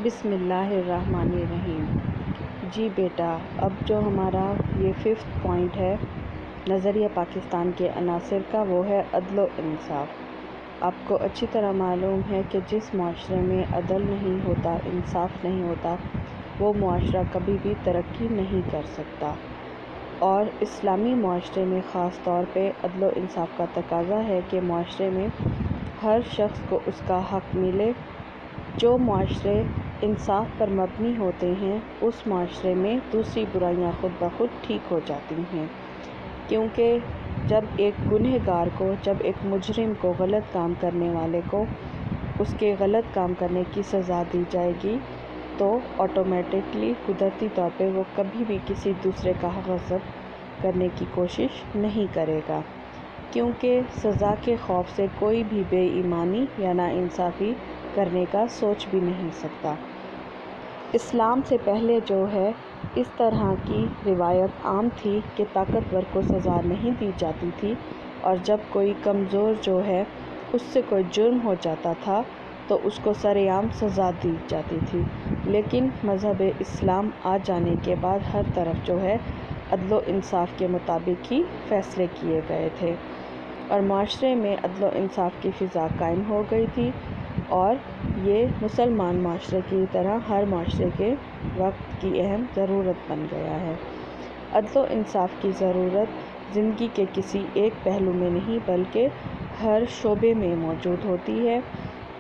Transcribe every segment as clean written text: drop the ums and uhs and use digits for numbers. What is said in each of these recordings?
بسم اللہ الرحمن الرحیم۔ جی بیٹا، اب جو ہمارا یہ 5th پوائنٹ ہے نظریہ پاکستان کے عناصر کا، وہ ہے عدل و انصاف۔ آپ کو اچھی طرح معلوم ہے کہ جس معاشرے میں عدل نہیں ہوتا، انصاف نہیں ہوتا، وہ معاشرہ کبھی بھی ترقی نہیں کر سکتا، اور اسلامی معاشرے میں خاص طور پہ عدل و انصاف کا تقاضا ہے کہ معاشرے میں ہر شخص کو اس کا حق ملے۔ جو معاشرے انصاف پر مبنی ہوتے ہیں، اس معاشرے میں دوسری برائیاں خود بخود ٹھیک ہو جاتی ہیں، کیونکہ جب ایک گنہگار کو، جب ایک مجرم کو، غلط کام کرنے والے کو اس کے غلط کام کرنے کی سزا دی جائے گی تو آٹومیٹکلی، قدرتی طور پہ وہ کبھی بھی کسی دوسرے کا حق غصب کرنے کی کوشش نہیں کرے گا، کیونکہ سزا کے خوف سے کوئی بھی بے ایمانی یا ناانصافی کرنے کا سوچ بھی نہیں سکتا۔ اسلام سے پہلے جو ہے، اس طرح کی روایت عام تھی کہ طاقتور کو سزا نہیں دی جاتی تھی، اور جب کوئی کمزور جو ہے اس سے کوئی جرم ہو جاتا تھا تو اس کو سرِ عام سزا دی جاتی تھی۔ لیکن مذہب اسلام آ جانے کے بعد ہر طرف جو ہے عدل و انصاف کے مطابق ہی فیصلے کیے گئے تھے، اور معاشرے میں عدل و انصاف کی فضا قائم ہو گئی تھی، اور یہ مسلمان معاشرے کی طرح ہر معاشرے کے وقت کی اہم ضرورت بن گیا ہے۔ عدل و انصاف کی ضرورت زندگی کے کسی ایک پہلو میں نہیں بلکہ ہر شعبے میں موجود ہوتی ہے۔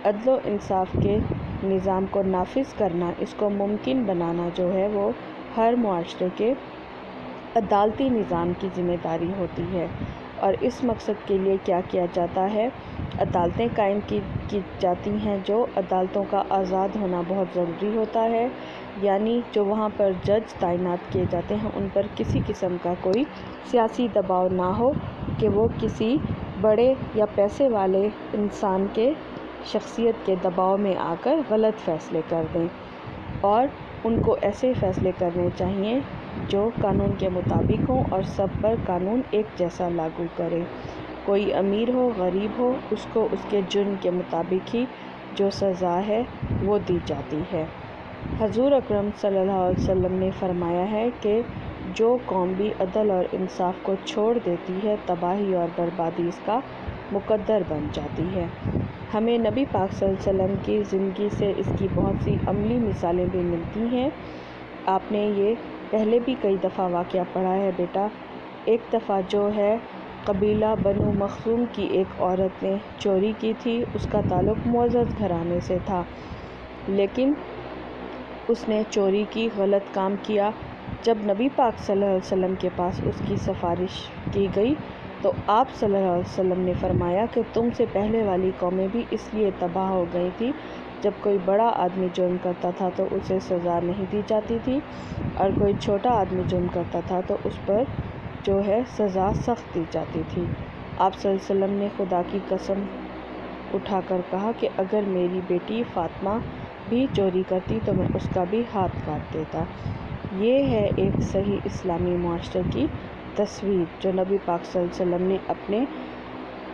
عدل و انصاف کے نظام کو نافذ کرنا، اس کو ممکن بنانا جو ہے، وہ ہر معاشرے کے عدالتی نظام کی ذمہ داری ہوتی ہے، اور اس مقصد کے لیے کیا کیا جاتا ہے؟ عدالتیں قائم کی جاتی ہیں۔ جو عدالتوں کا آزاد ہونا بہت ضروری ہوتا ہے، یعنی جو وہاں پر جج تعینات کیے جاتے ہیں ان پر کسی قسم کا کوئی سیاسی دباؤ نہ ہو کہ وہ کسی بڑے یا پیسے والے انسان کے شخصیت کے دباؤ میں آ کر غلط فیصلے کر دیں، اور ان کو ایسے فیصلے کرنے چاہیے جو قانون کے مطابق ہوں اور سب پر قانون ایک جیسا لاگو کرے۔ کوئی امیر ہو، غریب ہو، اس کو اس کے جرم کے مطابق ہی جو سزا ہے وہ دی جاتی ہے۔ حضور اکرم صلی اللہ علیہ وسلم نے فرمایا ہے کہ جو قوم بھی عدل اور انصاف کو چھوڑ دیتی ہے، تباہی اور بربادی اس کا مقدر بن جاتی ہے۔ ہمیں نبی پاک صلی اللہ علیہ وسلم کی زندگی سے اس کی بہت سی عملی مثالیں بھی ملتی ہیں۔ آپ نے یہ پہلے بھی کئی دفعہ واقعہ پڑھا ہے بیٹا۔ ایک دفعہ جو ہے، قبیلہ بنو مخزوم کی ایک عورت نے چوری کی تھی۔ اس کا تعلق معزز گھرانے سے تھا، لیکن اس نے چوری کی، غلط کام کیا۔ جب نبی پاک صلی اللہ علیہ وسلم کے پاس اس کی سفارش کی گئی تو آپ صلی اللہ علیہ وسلم نے فرمایا کہ تم سے پہلے والی قومیں بھی اس لیے تباہ ہو گئی تھی، جب کوئی بڑا آدمی جرم کرتا تھا تو اسے سزا نہیں دی جاتی تھی، اور کوئی چھوٹا آدمی جرم کرتا تھا تو اس پر جو ہے سزا سخت دی جاتی تھی۔ آپ صلی اللہ علیہ وسلم نے خدا کی قسم اٹھا کر کہا کہ اگر میری بیٹی فاطمہ بھی چوری کرتی تو میں اس کا بھی ہاتھ کاٹ دیتا۔ یہ ہے ایک صحیح اسلامی معاشرے کی تصویر جو نبی پاک صلی اللہ علیہ وسلم نے اپنے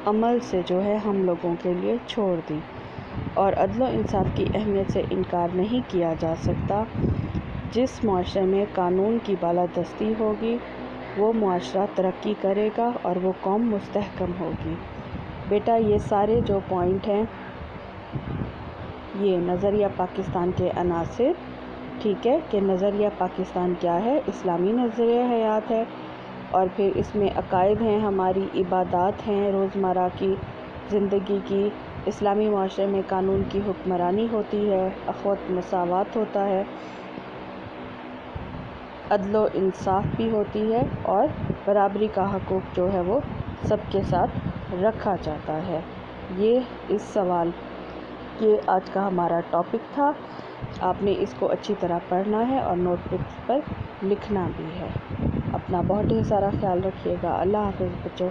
عمل سے جو ہے ہم لوگوں کے لیے چھوڑ دی، اور عدل و انصاف کی اہمیت سے انکار نہیں کیا جا سکتا۔ جس معاشرے میں قانون کی بالادستی ہوگی، وہ معاشرہ ترقی کرے گا اور وہ قوم مستحکم ہوگی۔ بیٹا، یہ سارے جو پوائنٹ ہیں، یہ نظریہ پاکستان کے عناصر، ٹھیک ہے، کہ نظریہ پاکستان کیا ہے؟ اسلامی نظریہ حیات ہے، اور پھر اس میں عقائد ہیں، ہماری عبادات ہیں، روزمرہ کی زندگی کی، اسلامی معاشرے میں قانون کی حکمرانی ہوتی ہے، اخوت مساوات ہوتا ہے، عدل و انصاف بھی ہوتی ہے، اور برابری کا حقوق جو ہے وہ سب کے ساتھ رکھا جاتا ہے۔ یہ اس سوال کے آج کا ہمارا ٹاپک تھا۔ آپ نے اس کو اچھی طرح پڑھنا ہے اور نوٹ بکس پر لکھنا بھی ہے۔ اپنا بہت ڈھیر سارا خیال رکھیے گا۔ اللہ حافظ بچوں۔